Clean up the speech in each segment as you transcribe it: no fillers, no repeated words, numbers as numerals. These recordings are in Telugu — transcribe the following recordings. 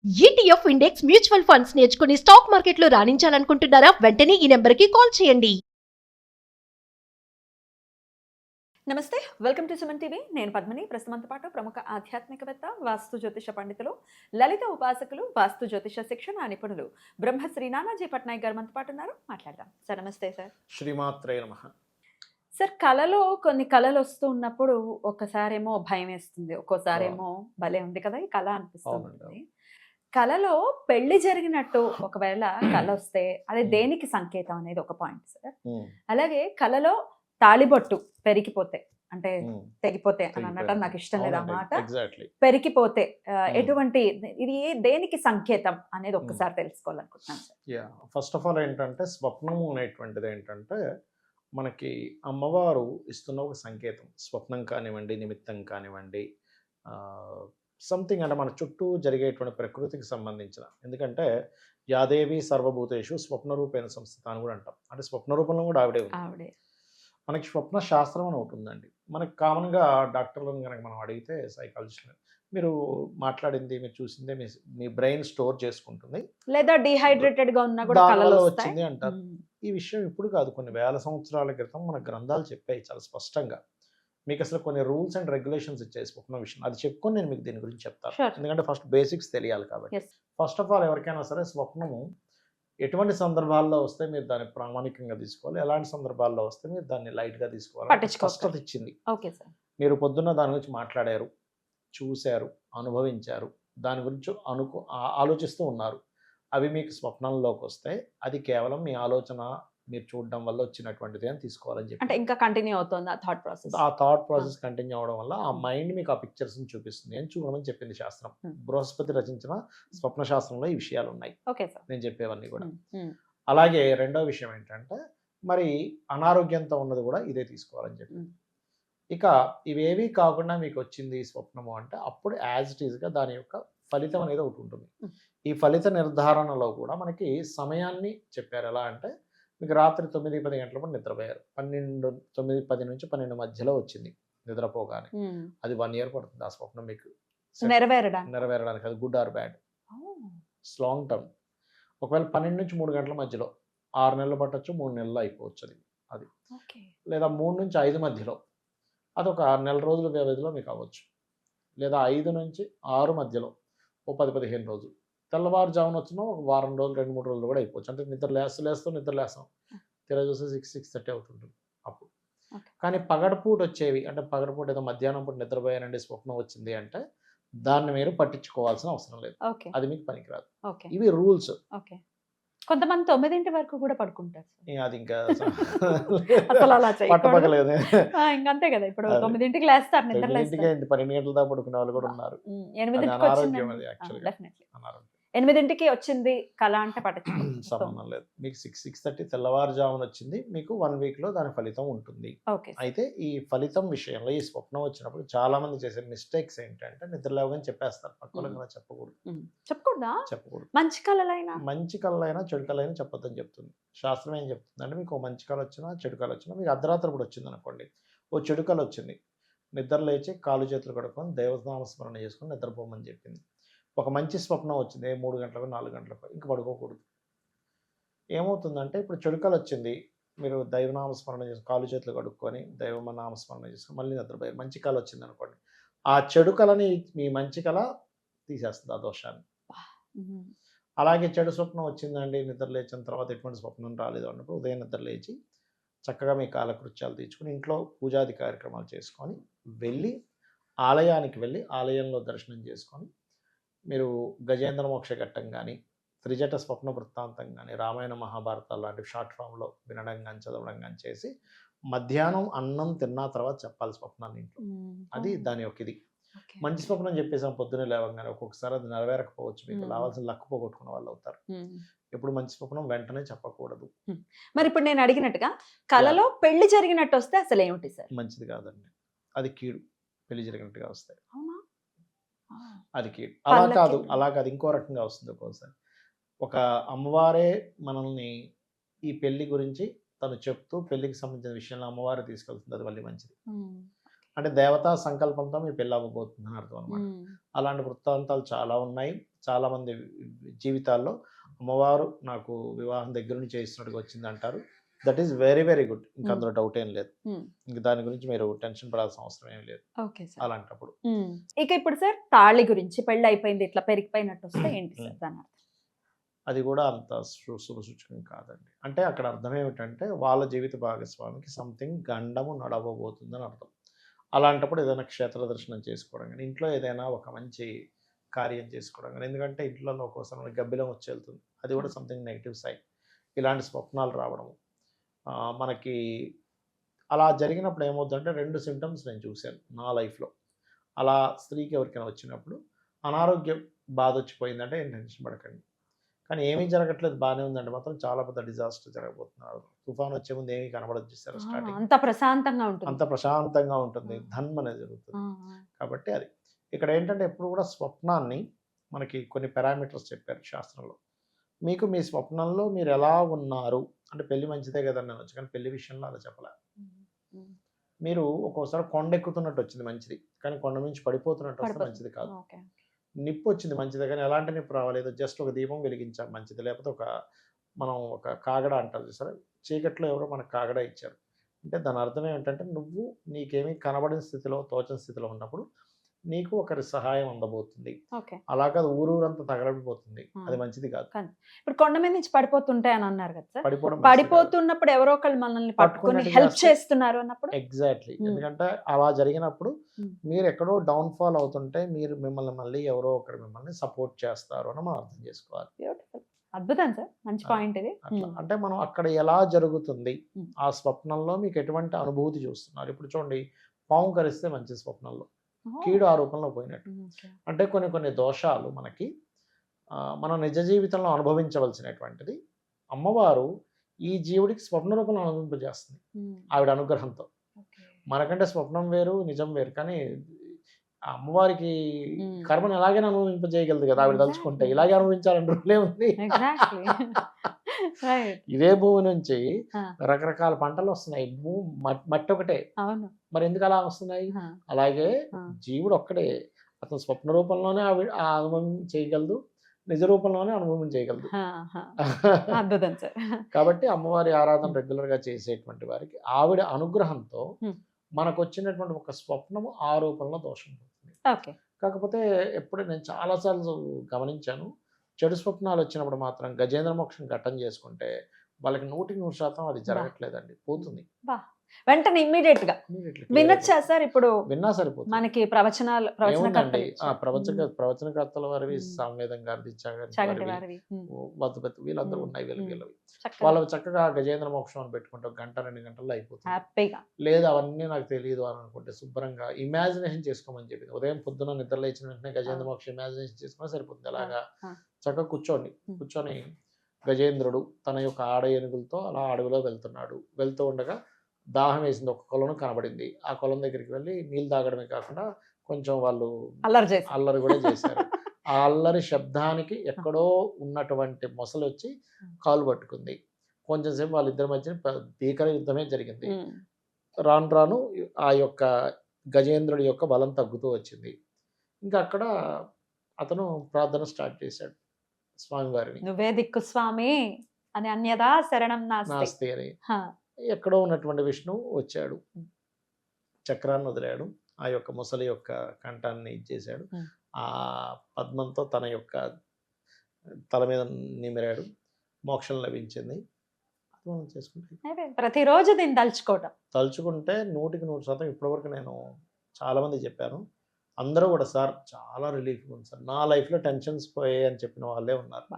ఈటీఎఫ్ ఇండెక్స్ మ్యూచువల్ ఫండ్స్ నేర్చుకుని స్టాక్ మార్కెట్లో రాణించాలనుకుంటున్నారా? వెంటనే ఈ నెంబర్కి కాల్ చేయండి. నమస్తే, వెల్కమ్ టు సుమన్ టీవీ. నేను పద్మిని. ప్రస్తుతంతో పాటు ప్రముఖ ఆధ్యాత్మికవేత్త, వాస్తు జ్యోతిష పండితులు, లలిత ఉపాసకులు, వాస్తు జ్యోతిష శిక్షణ నిపుణులు బ్రహ్మశ్రీ నానాజీ పట్నాయక్ గారు మనతో పాటు ఉన్నారు. మాట్లాడదాం సార్. నమస్తే సార్. శ్రీమాత్రే నమః. సార్, కళలో కొన్ని కళలు వస్తూ ఉన్నప్పుడు ఒక్కసారేమో భయం వేస్తుంది, ఒక్కోసారేమో భలే ఉంది కదా ఈ కళ అనిపిస్తుంది. కళలో పెళ్లి జరిగినట్టు ఒకవేళ కళ వస్తే అది దేనికి సంకేతం అనేది ఒక పాయింట్ సార్. అలాగే కళలో తాళిబొట్టు పెరిగిపోతే, అంటే తెగిపోతే అని అనటం నాకు ఇష్టం లేదు ఆ మాట. పెరిగిపోతే ఎటువంటి ఇది దేనికి సంకేతం అనేది ఒక్కసారి తెలుసుకోవాలనుకుంటున్నాను సార్. ఫస్ట్ ఆఫ్ ఆల్ ఏంటంటే, స్వప్నము అనేటువంటిది ఏంటంటే మనకి అమ్మవారు ఇస్తున్న ఒక సంకేతం. స్వప్నం కానివ్వండి, నిమిత్తం కానివ్వండి, సంథింగ్ అంటే మన చుట్టూ జరిగేటువంటి ప్రకృతికి సంబంధించిన. ఎందుకంటే యాదేవి సర్వభూతేషు స్వప్న రూపేణ సంస్థిత అని కూడా అంటాం. అంటే స్వప్న రూపంలో కూడా ఆవిడే ఉంది. మనకి స్వప్న శాస్త్రం అని ఒకటి ఉందండి. మనకి కామన్గా డాక్టర్లను కనుక మనం అడిగితే, సైకాలజిస్టులు, మీరు మాట్లాడింది, మీరు చూసిందే మీ బ్రెయిన్ స్టోర్ చేసుకుంటుంది, లేదా డిహైడ్రేటెడ్ గా ఉన్నా కూడా కళలో వచ్చింది అంటారు. ఈ విషయం ఇప్పుడు కాదు, కొన్ని వేల సంవత్సరాల క్రితం మన గ్రంథాలు చెప్పాయి చాలా స్పష్టంగా. మీకు అసలు కొన్ని రూల్స్ అండ్ రెగ్యులేషన్స్ ఇచ్చాయి స్వప్న విషయం. అది చెప్పుకొని నేను మీకు దీని గురించి చెప్తాను. ఎందుకంటే ఫస్ట్ బేసిక్స్ తెలియాలి కాబట్టి. ఫస్ట్ ఆఫ్ ఆల్ ఎవరికైనా సరే స్వప్నము ఎటువంటి సందర్భాల్లో వస్తే మీరు దాన్ని ప్రామాణికంగా తీసుకోవాలి, ఎలాంటి సందర్భాల్లో వస్తే మీరు దాన్ని లైట్గా తీసుకోవాలి. స్పష్టత ఇచ్చింది. మీరు పొద్దున్న దాని గురించి మాట్లాడారు, చూశారు, అనుభవించారు, దాని గురించి ఆలోచిస్తూ ఉన్నారు, అవి మీకు స్వప్నంలోకి వస్తే అది కేవలం మీ ఆలోచన, మీరు చూడడం వల్ల వచ్చినటువంటిది అని తీసుకోవాలని చెప్పి. అంటే ఇంకా కంటిన్యూ అవుతుంది ఆ థాట్ ప్రాసెస్. ఆ థాట్ ప్రాసెస్ కంటిన్యూ అవడం వల్ల ఆ మైండ్ మీకు ఆ పిక్చర్స్ ని చూపిస్తుంది అని చూడమని చెప్పింది శాస్త్రం. బృహస్పతి రచించిన స్వప్న శాస్త్రంలో ఈ విషయాలు ఉన్నాయి, నేను చెప్పేవన్నీ కూడా. అలాగే రెండో విషయం ఏంటంటే, మరి అనారోగ్యంతో ఉన్నది కూడా ఇదే తీసుకోవాలని చెప్పి. ఇక ఇవేవి కాకుండా మీకు వచ్చింది స్వప్నము అంటే, అప్పుడు యాజ్ ఇట్ ఈస్గా దాని యొక్క ఫలితం అనేది ఒకటి ఉంటుంది. ఈ ఫలిత నిర్ధారణలో కూడా మనకి సమయాన్ని చెప్పారు. ఎలా అంటే, మీకు రాత్రి 9-10 గంటలప్పుడు నిద్రపోయారు, 9-10 నుంచి 12 మధ్యలో వచ్చింది నిద్రపోగానే, అది 1 year పడుతుంది ఆ స్వప్నం మీకు నెరవేరడానికి. అది good or bad, long term. ఒకవేళ 12 నుంచి 3 గంటల మధ్యలో 6 నెలలు పట్టచ్చు, 3 నెలలు అయిపోవచ్చు అది. లేదా 3 నుంచి 5 మధ్యలో, అదొక 6 నెల రోజుల వ్యవధిలో మీకు అవ్వచ్చు. లేదా 5 నుంచి 6 మధ్యలో ఓ 10-15 రోజులు. తెల్లవారుజామున వచ్చినా ఒక వారం రోజులు, 2-3 రోజులు కూడా అయిపోవచ్చు. అంటే నిద్ర లేస్తాం, తెర చూస్తే 6-6:30 అవుతుంటుంది అప్పుడు. కానీ పగడపూట వచ్చేవి, అంటే పగడపూట ఏదో మధ్యాహ్నం పూట నిద్రపోయానండి స్వప్నం వచ్చింది అంటే, దాన్ని మీరు పట్టించుకోవాల్సిన అవసరం లేదు, అది మీకు పనికిరాదు. ఇవి రూల్స్. కొంతమంది 9 వరకు కూడా పడుకుంటారు. అది ఇంకా పట్టపగలేదు. ఇంకంతే కదా, ఇప్పుడు 9కి లేస్తారు, నిద్ర 12 గంటల దాకా పడుకునే వాళ్ళు కూడా ఉన్నారు. 8కి వచ్చింది కళ అంటే సంబంధం లేదు. మీకు 6-6:30 తెల్లవారుజామున వచ్చింది, మీకు 1 week లో దాని ఫలితం ఉంటుంది. అయితే ఈ ఫలితం విషయంలో, ఈ స్వప్నం వచ్చినప్పుడు చాలా మంది చేసే మిస్టేక్స్ ఏంటంటే, నిద్ర లేవగానే చెప్పేస్తారు. పక్కన చెప్పకూడదు. మంచి కళలైనా చెడు కళైనా చెప్పొద్దని చెప్తుంది శాస్త్రం. ఏం చెప్తుంది అంటే, మీకు మంచి కళ వచ్చినా చెడు కళ వచ్చినా, మీకు అర్ధరాత్రి కూడా వచ్చింది అనుకోండి, ఓ చెడు కళ వచ్చింది, నిద్ర లేచి కాలు చేతులు కడుక్కొని దేవనామస్మరణ చేసుకొని నిద్రపోమని చెప్పింది. ఒక మంచి స్వప్నం వచ్చింది 3 గంటలకు 4 గంటలకు, ఇంక పడుకోకూడదు. ఏమవుతుందంటే, ఇప్పుడు చెడుకలు వచ్చింది, మీరు దైవనామస్మరణ చేసి కాలు చేతులు కడుక్కొని దైవనామస్మరణ చేసుకొని మళ్ళీ నిద్రపోయారు. మంచి కళ వచ్చింది అనుకోండి, ఆ చెడు కళని మీ మంచి కళ తీసేస్తుంది, ఆ దోషాన్ని. అలాగే చెడు స్వప్నం వచ్చిందండి, నిద్ర లేచిన తర్వాత ఎటువంటి స్వప్నం రాలేదు అన్నప్పుడు, ఉదయం నిద్ర లేచి చక్కగా మీ కాలకృత్యాలు తీర్చుకొని ఇంట్లో పూజాది కార్యక్రమాలు చేసుకొని ఆలయానికి వెళ్ళి ఆలయంలో దర్శనం చేసుకొని, మీరు గజేంద్ర మోక్ష ఘట్టం కానీ, త్రిజట స్వప్న వృత్తాంతం కానీ, రామాయణ మహాభారతాలు లాంటి షార్ట్ ఫామ్లో వినడం కానీ చదవడం కానీ చేసి, మధ్యాహ్నం అన్నం తిన్న తర్వాత చెప్పాలి స్వప్నాన్ని ఇంట్లో. అది దాని యొక్క ఇది. మంచి స్వప్నం చెప్పేసాం పొద్దున్నే లేవగానే, ఒక్కొక్కసారి అది నెరవేరకపోవచ్చు, మీకు రావాల్సిన లక్ పోగొట్టుకున్న వాళ్ళు అవుతారు. ఇప్పుడు మంచి స్వప్నం వెంటనే చెప్పకూడదు. మరి ఇప్పుడు నేను అడిగినట్టుగా కళలో పెళ్లి జరిగినట్టు వస్తే అసలు ఏమిటి సార్? మంచిది కాదండి, అది కీడు. పెళ్లి జరిగినట్టుగా వస్తాయి, అది కీడు. అలా కాదు, ఇంకో రకంగా వస్తుంది. ఒక్కోసారి ఒక అమ్మవారే మనల్ని ఈ పెళ్లి గురించి తను చెప్తూ, పెళ్లికి సంబంధించిన విషయంలో అమ్మవారే తీసుకెళ్తుంది, అది మళ్ళీ మంచిది. అంటే దేవతా సంకల్పంతో మీ పెళ్ళి అవ్వబోతుంది అని అర్థం అనమాట. అలాంటి వృత్తాంతాలు చాలా ఉన్నాయి. చాలామంది జీవితాల్లో అమ్మవారు నాకు వివాహం దగ్గర నుంచి చేస్తున్నట్టుగా వచ్చింది అంటారు. That is very very good. ఇంకా అందులో డౌట్ ఏం లేదు. ఇంక దాని గురించి మీరు టెన్షన్ పడాల్సిన అవసరం ఏం లేదు ఓకే సార్. అలాంటప్పుడు. ఇక ఇప్పుడు సార్ తాళి గురించి, పెళ్లి అయిపోయింది ఇట్లా పెరిగిపోయినట్టు వస్తే ఏంటి సార్ దాని అర్థం? అది కూడా అంత శుభ సూచకం కాదండి. అంటే అక్కడ అర్థం ఏమిటంటే వాళ్ళ జీవిత భాగస్వామికి సంథింగ్ గండము నడవబోతుందని అర్థం. అలాంటప్పుడు ఏదైనా క్షేత్ర దర్శనం చేసుకోవడం కానీ, ఇంట్లో ఏదైనా ఒక మంచి కార్యం చేసుకోవడం కానీ, ఎందుకంటే ఇంట్లో ఒక్కోసారి మనకి గబ్బిలం వచ్చి వెళ్తుంది, అది కూడా సంథింగ్ నెగిటివ్ సైడ్. ఇలాంటి స్వప్నాలు రావడము మనకి అలా జరిగినప్పుడు ఏమవుతుందంటే 2 సింటమ్స్ నేను చూశాను నా లైఫ్లో. అలా స్త్రీకి ఎవరికైనా వచ్చినప్పుడు అనారోగ్య బాధ వచ్చిపోయిందంటే ఏం టెన్షన్ పడకండి. కానీ ఏమీ జరగట్లేదు బాగానే ఉందంటే మాత్రం చాలా పెద్ద డిజాస్టర్ జరగబోతున్నారు. తుఫాన్ వచ్చే ముందు ఏమీ కనబడదు చూసారు స్టార్టింగ్. అంత ప్రశాంతంగా ఉంటుంది. అంత ప్రశాంతంగా ఉంటుంది. ధన్మ అనేది జరుగుతుంది. కాబట్టి అది ఇక్కడ ఏంటంటే ఎప్పుడు కూడా స్వప్నాన్ని మనకి కొన్ని పారామీటర్స్ చెప్పారు శాస్త్రంలో. మీకు మీ స్వప్నంలో మీరు ఎలా ఉన్నారు అంటే పెళ్లి మంచిదే కదండి అనొచ్చు, కానీ పెళ్లి విషయంలో అలా చెప్పలే. మీరు ఒక్కోసారి కొండ ఎక్కుతున్నట్టు వచ్చింది మంచిది, కానీ కొండ నుంచి పడిపోతున్నట్టు వస్తే మంచిది కాదు. నిప్పు వచ్చింది మంచిదే, కానీ ఎలాంటి నిప్పు రావాలేదు, జస్ట్ ఒక దీపం వెలిగించాం మంచిది. లేకపోతే మనం ఒక కాగడ అంటారు చూసారా, చీకట్లో ఎవరో మనకు కాగడ ఇచ్చారు అంటే దాని అర్థం ఏమిటంటే నువ్వు నీకేమీ కనబడిన స్థితిలో తోచని స్థితిలో ఉన్నప్పుడు నీకు ఒకరి సహాయం అందబోతుంది. అలా కాదు ఊరూరంతా తగలబడిపోతుంది, అది మంచిది కాదు. ఇప్పుడు కొండ మీద నుంచి పడిపోతుంటాయి అని అన్నారు కదా సార్, పడిపోతున్నప్పుడు ఎవరో ఒకళ్ళు మనల్ని పట్టుకొని హెల్ప్ చేస్తున్నారు అన్నప్పుడు ఎగ్జాక్ట్లీ. ఎందుకంటే అలా జరిగినప్పుడు మీరు ఎక్కడో డౌన్ ఫాల్ అవుతుంటే మీరు మిమ్మల్ని మళ్ళీ ఎవరో ఒకరు మిమ్మల్ని సపోర్ట్ చేస్తారు అని మనం అర్థం చేసుకోవాలి. అద్భుతం సార్, మంచి పాయింట్ ఇది. అంటే మనం అక్కడ ఎలా జరుగుతుంది ఆ స్వప్నంలో మీకు ఎటువంటి అనుభూతి చూస్తున్నారు. ఇప్పుడు చూడండి, పాము కరిస్తే మంచి స్వప్నంలో కీడు ఆ రూపంలో పోయినట్టు. అంటే కొన్ని దోషాలు మనకి మన నిజ జీవితంలో అనుభవించవలసినటువంటిది అమ్మవారు ఈ జీవుడికి స్వప్న రూపంలో అనుభవింపజేస్తుంది ఆవిడ అనుగ్రహంతో. మనకంటే స్వప్నం వేరు నిజం వేరు, కానీ అమ్మవారికి కర్మను ఎలాగైనా అనుభవింపజేయగలదు కదా ఆవిడ తలుచుకుంటే. ఇలాగే అనుభవించాలని రూలే ఉంది. ఇదే భూమి నుంచి రకరకాల పంటలు వస్తున్నాయి, మట్టి ఒకటే, మరి ఎందుకు అలా వస్తున్నాయి? అలాగే జీవుడు ఒక్కడే, అతను స్వప్న రూపంలోనే ఆవిడ అనుభవం చేయగలదు, నిజ రూపంలోనే అనుభవం చేయగలదు. కాబట్టి అమ్మవారి ఆరాధన రెగ్యులర్ గా చేసేటువంటి వారికి ఆవిడ అనుగ్రహంతో మనకు వచ్చినటువంటి ఒక స్వప్నము ఆ రూపంలో దోషం పోతుంది. కాకపోతే ఎప్పుడు నేను చాలాసార్లు గమనించాను, చెడు స్వప్నాలు వచ్చినప్పుడు మాత్రం గజేంద్ర మోక్షం ఘట్టం చేసుకుంటే వాళ్ళకి 100% అది జరగట్లేదండి, పోతుంది వెంటనే ఇమ్మీడియట్ గా. వినొచ్చా సార్? ఇప్పుడు విన్నా సరిపోతుంది. మనకి ప్రవచనకర్తల వారివి, సామవేదం గారిది, వద్దుపతి వీళ్ళందరూ ఉన్నాయి వీళ్ళవి. వాళ్ళు చక్కగా గజేంద్ర మోక్షం అని పెట్టుకుంటే 1-2 గంటల్లో అయిపోతుంది. లేదు అవన్నీ నాకు తెలియదు అని అనుకుంటే శుభ్రంగా ఇమాజినేషన్ చేసుకోమని చెప్పింది. ఉదయం పొద్దున నిద్ర లేచిన వెంటనే గజేంద్ర మోక్షం ఇమాజినేషన్ చేసుకుని సరిపోతుంది. అలాగా చక్కగా కూర్చొని గజేంద్రుడు తన యొక్క ఆడ ఏనుగులతో అలా అడవిలో వెళ్తూ ఉండగా దాహం వేసింది, ఒక కొలను కనబడింది. ఆ కొలం దగ్గరికి వెళ్ళి నీళ్ళు తాగడమే కాకుండా కొంచెం వాళ్ళు అల్లరి కూడా చేశారు. ఆ అల్లరి శబ్దానికి ఎక్కడో ఉన్నటువంటి మొసలు వచ్చి కాలు పట్టుకుంది. కొంచెం సేపు వాళ్ళిద్దరి మధ్యన భీకర యుద్ధమే జరిగింది. రాను ఆ యొక్క గజేంద్రుడి యొక్క బలం తగ్గుతూ వచ్చింది. ఇంకా అక్కడ అతను ప్రార్థన స్టార్ట్ చేశాడు స్వామివారిని, నువ్వే దిక్కు స్వామి అని, అన్యదా శరణం నాస్తి అని. ఎక్కడో ఉన్నటువంటి విష్ణువు వచ్చాడు, చక్రాన్ని వదిలాడు, ఆ యొక్క ముసలి యొక్క కంఠాన్ని ఇచ్చేశాడు, ఆ పద్మంతో తన యొక్క తల మీద నిమిరాడు, మోక్షం లభించింది. అది మనం చేసుకుంటే ప్రతిరోజు దీన్ని తలుచుకుంటే 100% ఇప్పటివరకు నేను చాలా మంది చెప్పాను, అందరూ కూడా సార్ చాలా రిలీఫ్ ఉంది సార్, నా లైఫ్లో టెన్షన్స్ పోయాయి అని చెప్పిన వాళ్ళే ఉన్నారు.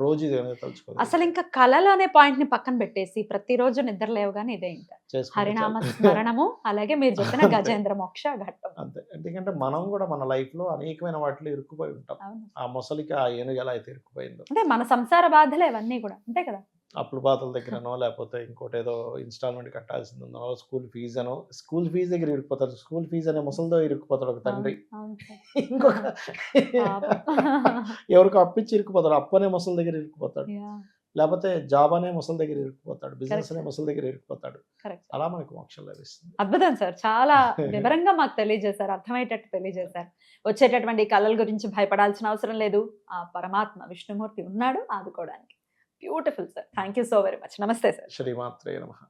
రోజు ఇది తలుచుకోవాలి. అసలు ఇంకా కళలు అనే పాయింట్ ని పక్కన పెట్టేసి ప్రతిరోజు నిద్ర లేవగానే ఇదే ఇంకా హరినామ స్మరణము, అలాగే మీరు చెప్పిన గజేంద్ర మోక్ష ఘట్టం అంతే. ఎందుకంటే మనం కూడా మన లైఫ్ లో అనేకమైన వాటిలో ఇరుక్కుపోయి ఉంటాం. ఆ మొసలికి ఆ ఏనుగు ఎలా అయితే ఇరుక్కుపోయిందో, అంటే మన సంసార బాధలు ఇవన్నీ కూడా అంతే కదా. అప్పుల బాధల దగ్గరనో లేకపోతే ఇంకోటి ఏదో ఇన్స్టాల్మెంట్ కట్టాల్సింది ఉందో, స్కూల్ ఫీజు దగ్గర ఇరుక్కుపోతాడు. స్కూల్ ఫీజు అనే ముసలితో ఇరుక్కుపోతాడు ఒక తండ్రి, ఇంకొక ఎవరికి అప్పిచ్చి ఇరుక్కుపోతాడు, అప్పు అనే ముసలి దగ్గర ఇరుక్కుపోతాడు. లేకపోతే జాబ్ అనే ముసలి దగ్గర ఇరుక్కుపోతాడు, బిజినెస్ Correct, అనే sir. ముసలి దగ్గర ఇరుక్కుపోతాడు. కరెక్ట్. అలా మనకు మోక్షం లభిస్తుంది. అద్భుతం సార్, చాలా వివరంగా మాకు తెలియజేశారు, అర్థమయ్యేటట్టు తెలియజేశారు. వచ్చేటటువంటి కళల గురించి భయపడాల్సిన అవసరం లేదు, ఆ పరమాత్మ విష్ణుమూర్తి ఉన్నాడు ఆదుకోవడానికి. Beautiful sir, thank you so very much. నమస్తే సార్. శ్రీమాత్రే నమః.